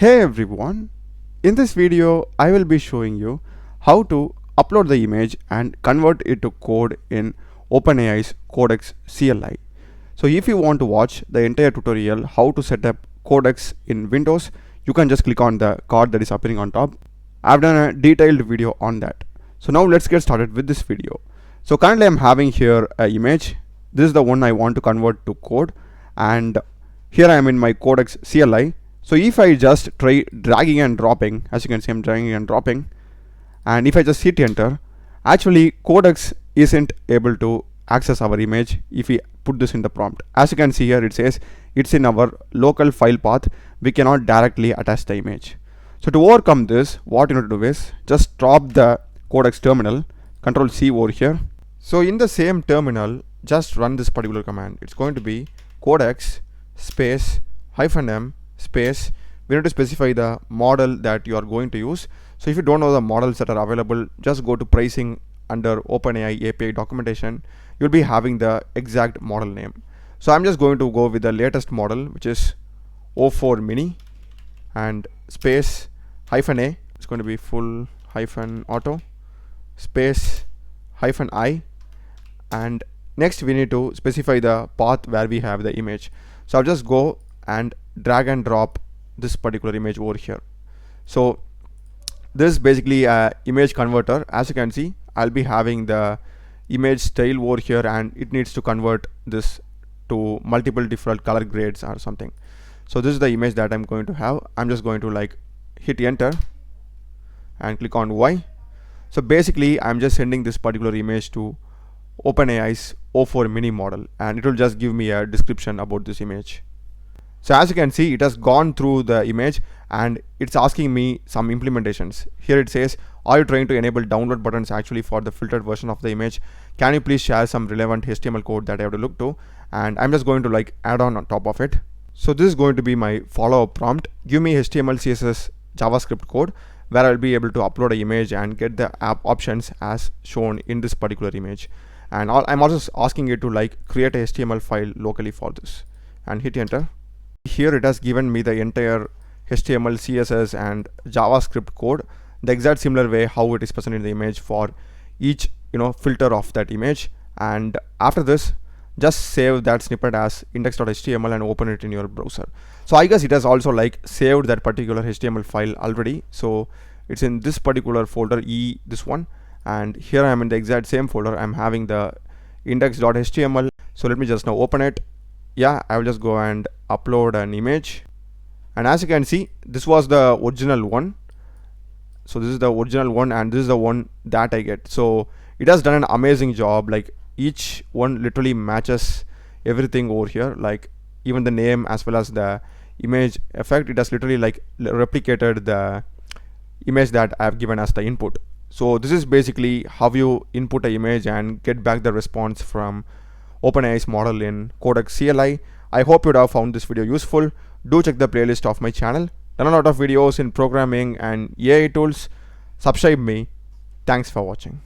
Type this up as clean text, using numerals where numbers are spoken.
Hey everyone, in this video I will be showing you how to upload the image and convert it to code in OpenAI's Codex CLI. So if you want to watch the entire tutorial how to set up Codex in Windows, you can just click on the card that is appearing on top. I've done a detailed video on that. So now let's get started with this video. So currently I'm having here an image. This is the one I want to convert to code, and here I am in my Codex CLI. So if I just try dragging and dropping, as you can see I'm dragging and dropping, and if I just hit enter, actually Codex isn't able to access our image if we put this in the prompt. As you can see here, it says it's in our local file path, we cannot directly attach the image. So to overcome this, what you need to do is just drop the Codex terminal, Control C over here. So in the same terminal, just run this particular command. It's going to be codex space -m space. We need to specify the model that you are going to use. So if you don't know the models that are available, just go to pricing under OpenAI API documentation. You'll be having the exact model name. So I'm just going to go with the latest model, which is O4 mini, and space -a. It's going to be full -auto space -i, and next we need to specify the path where we have the image. So I'll just go and drag and drop this particular image over here. So this is basically a image converter. As you can see, I'll be having the image style over here, and it needs to convert this to multiple different color grades or something. So this is the image that I'm going to have. I'm just going to hit enter and click on Y. So basically I'm just sending this particular image to OpenAI's O4 mini model, and it will just give me a description about this image. So as you can see, it has gone through the image and it's asking me some implementations. Here it says, are you trying to enable download buttons actually for the filtered version of the image? Can you please share some relevant HTML code that I have to look to? And I'm just going to add on top of it. So this is going to be my follow-up prompt. Give me HTML, CSS, JavaScript code where I'll be able to upload an image and get the app options as shown in this particular image. And I'm also asking it to create a HTML file locally for this, and hit enter. Here it has given me the entire HTML, CSS and JavaScript code, the exact similar way how it is present in the image for each filter of that image. And after this, just save that snippet as index.html and open it in your browser. So I guess it has also saved that particular HTML file already. So it's in this particular folder, this one, and here I am in the exact same folder. I'm having the index.html. So let me just now open it. Yeah, I will just go and upload an image, and as you can see, this was the original one. So this is the original one, and this is the one that I get. So it has done an amazing job. Each one literally matches everything over here, even the name as well as the image effect. It has literally replicated the image that I have given as the input. So this is basically how you input an image and get back the response from OpenAI's model in Codex CLI. I hope you would have found this video useful. Do check the playlist of my channel. Done a lot of videos in programming and AI tools. Subscribe me. Thanks for watching.